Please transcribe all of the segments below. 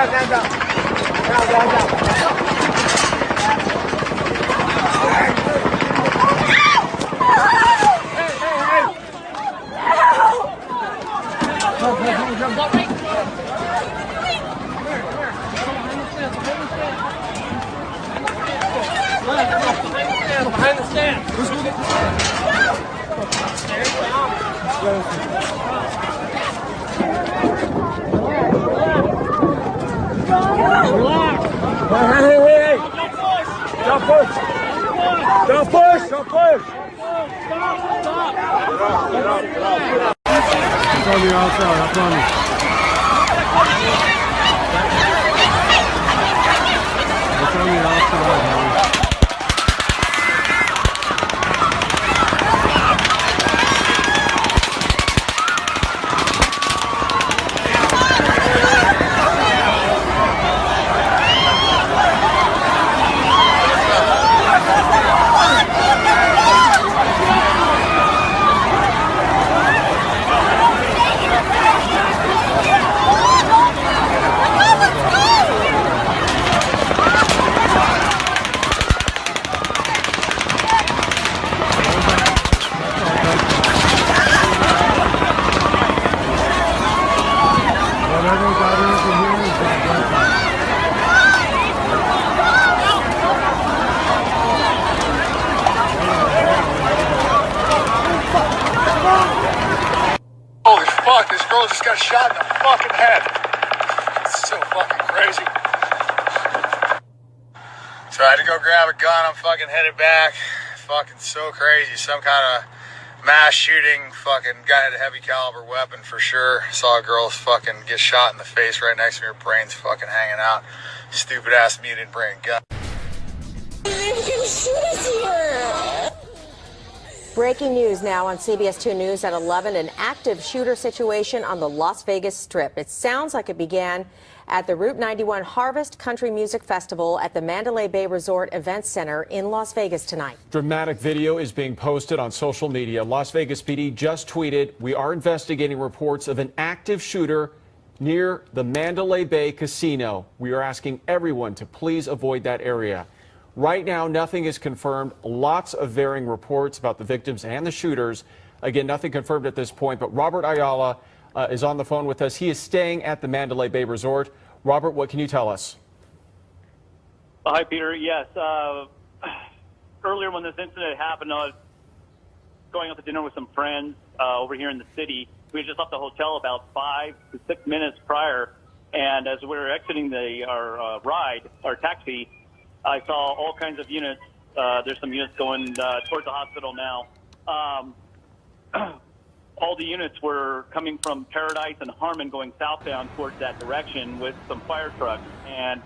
Behind the stand. Hey. Don't push. Don't push. Don't push. Stop. Get up. It's on the outside, I promise. It's on the outside, honey. Holy fuck, this girl just got shot in the fucking head. It's so fucking crazy. So I had to go grab a gun, I'm fucking headed back. Fucking so crazy, some kind of mass shooting, fucking guy had a heavy caliber weapon for sure. Saw a girl fucking get shot in the face right next to me, her brain's fucking hanging out. Stupid ass me didn't bring a gun. You can shoot us here! Breaking news now on CBS 2 News at 11, an active shooter situation on the Las Vegas Strip. It sounds like it began at the Route 91 Harvest Country Music Festival at the Mandalay Bay Resort Events Center in Las Vegas tonight. Dramatic video is being posted on social media. Las Vegas PD just tweeted, "We are investigating reports of an active shooter near the Mandalay Bay Casino. We are asking everyone to please avoid that area." Right now, nothing is confirmed. Lots of varying reports about the victims and the shooters. Again, nothing confirmed at this point, but Robert Ayala is on the phone with us. He is staying at the Mandalay Bay Resort. Robert, what can you tell us? Hi, Peter. Yes. Earlier when this incident happened, I was going out to dinner with some friends over here in the city. We had just left the hotel about 5 to 6 minutes prior, and as we were exiting our taxi, I saw all kinds of units. There's some units going towards the hospital now. All the units were coming from Paradise and Harmon going southbound towards that direction with some fire trucks. And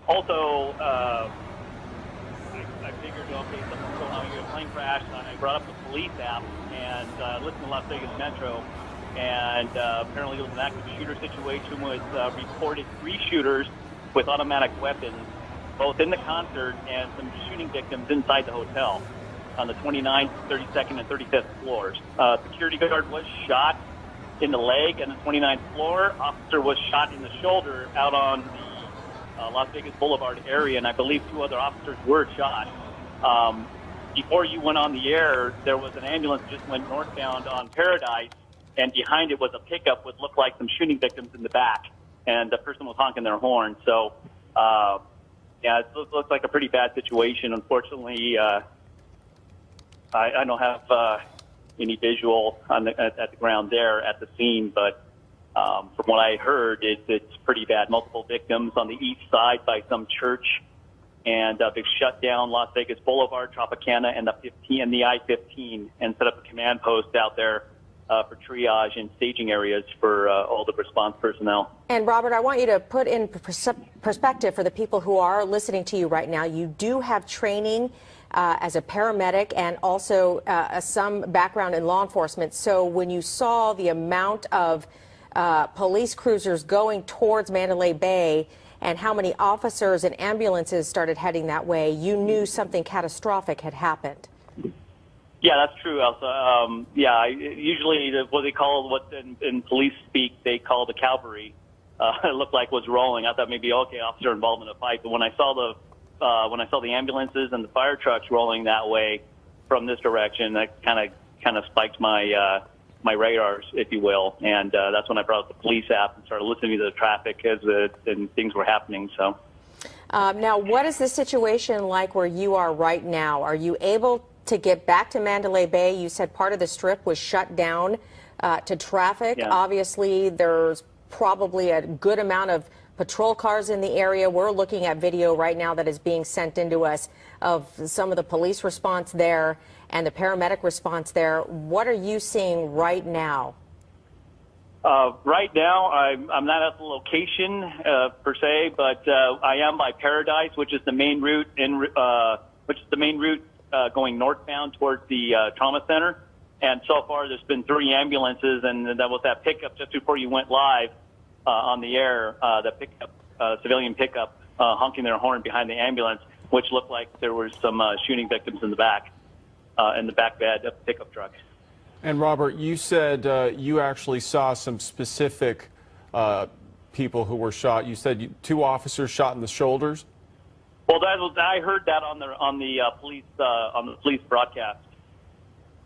also, I figured, okay, something's going on here, a plane crash. And I brought up the police app and listened to Las Vegas Metro. And apparently it was an active shooter situation with reported 3 shooters with automatic weapons, both in the concert and some shooting victims inside the hotel on the 29th, 32nd, and 35th floors. Security guard was shot in the leg on the 29th floor. Officer was shot in the shoulder out on the Las Vegas Boulevard area, and I believe 2 other officers were shot. Before you went on the air, there was an ambulance that just went northbound on Paradise, and behind it was a pickup with looked like some shooting victims in the back, and the person was honking their horn. So, yeah, it looks like a pretty bad situation. Unfortunately, I don't have any visual at the ground there at the scene, but from what I heard, it's pretty bad. Multiple victims on the east side by some church, and they've shut down Las Vegas Boulevard, Tropicana, and the I-15, and set up a command post out there for triage and staging areas for all the response personnel. And Robert, I want you to put in perspective for the people who are listening to you right now. You do have training as a paramedic and also some background in law enforcement. So when you saw the amount of police cruisers going towards Mandalay Bay and how many officers and ambulances started heading that way, you knew something catastrophic had happened. Yeah, that's true, Elsa. Usually what they call, in police speak, they call the cavalry. it looked like was rolling. I thought maybe, okay, officer involved in a fight. But when I saw the ambulances and the fire trucks rolling that way from this direction, that kind of spiked my my radars, if you will. And that's when I brought up the police app and started listening to the traffic and things were happening. So. Now, what is the situation like where you are right now? Are you able to get back to Mandalay Bay? You said part of the strip was shut down to traffic. Yeah. Obviously, there's probably a good amount of patrol cars in the area. We're looking at video right now that is being sent into us of some of the police response there and the paramedic response there. What are you seeing right now? Right now, I'm not at the location per se, but I am by Paradise, which is the main route going northbound towards the trauma center. And so far, there's been 3 ambulances, and that was that pickup just before you went live on the air. The pickup, civilian pickup, honking their horn behind the ambulance, which looked like there were some shooting victims in the back bed of the pickup truck. And Robert, you said you actually saw some specific people who were shot. You said 2 officers shot in the shoulders. Well, I heard that on the police broadcast.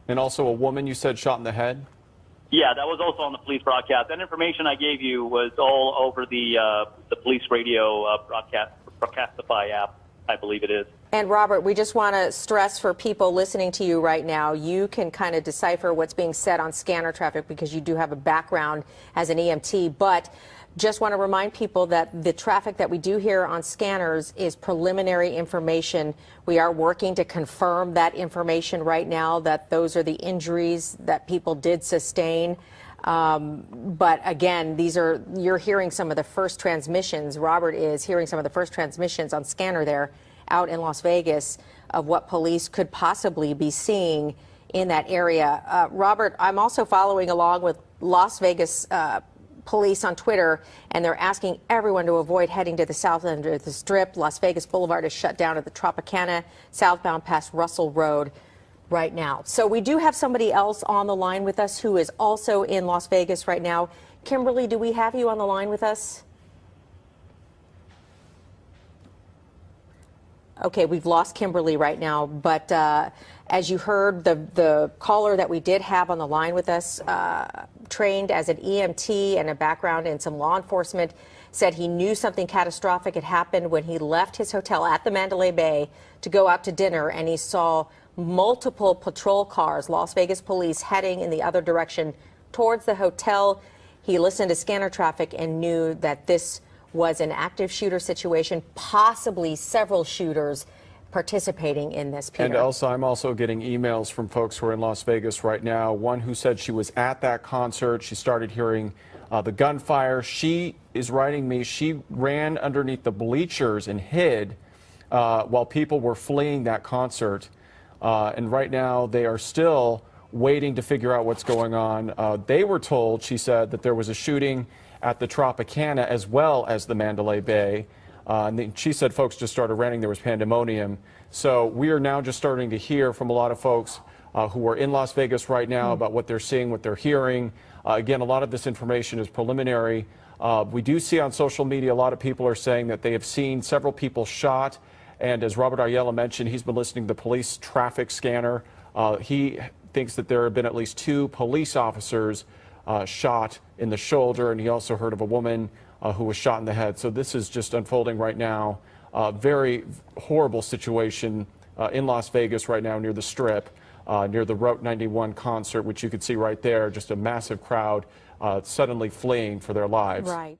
And also a woman you said shot in the head. Yeah, that was also on the police broadcast. That information I gave you was all over the police radio Broadcastify app, I believe it is. And Robert, we just want to stress for people listening to you right now, you can kind of decipher what's being said on scanner traffic because you do have a background as an EMT, but just want to remind people that the traffic that we do hear on scanners is preliminary information. We are working to confirm that information right now, that those are the injuries that people did sustain. But again, you're hearing some of the first transmissions. Robert is hearing some of the first transmissions on scanner there out in Las Vegas of what police could possibly be seeing in that area. Robert, I'm also following along with Las Vegas police on Twitter, and they're asking everyone to avoid heading to the south end of the Strip. Las Vegas Boulevard is shut down at the Tropicana, southbound past Russell Road right now. So we do have somebody else on the line with us who is also in Las Vegas right now. Kimberly, do we have you on the line with us? Okay, we've lost Kimberly right now, but as you heard, the caller that we did have on the line with us, trained as an EMT and a background in some law enforcement, said he knew something catastrophic had happened when he left his hotel at the Mandalay Bay to go out to dinner, and he saw multiple patrol cars, Las Vegas police, heading in the other direction towards the hotel. He listened to scanner traffic and knew that this was an active shooter situation, possibly several shooters participating in this, Peter. And Elsa, I'm also getting emails from folks who are in Las Vegas right now. One who said she was at that concert. She started hearing the gunfire. She is writing me, she ran underneath the bleachers and hid while people were fleeing that concert. And right now they are still waiting to figure out what's going on. They were told, she said, that there was a shooting at the Tropicana as well as the Mandalay Bay. And she said folks just started running. There was pandemonium. So we are now just starting to hear from a lot of folks who are in Las Vegas right now about what they're seeing, what they're hearing. Again, a lot of this information is preliminary. We do see on social media a lot of people are saying that they have seen several people shot. And as Robert Ayala mentioned, he's been listening to the police traffic scanner. He thinks that there have been at least 2 police officers shot in the shoulder, and he also heard of a woman who was shot in the head. So this is just unfolding right now. Very horrible situation in Las Vegas right now near the Strip, near the Route 91 concert, which you can see right there, just a massive crowd suddenly fleeing for their lives. Right.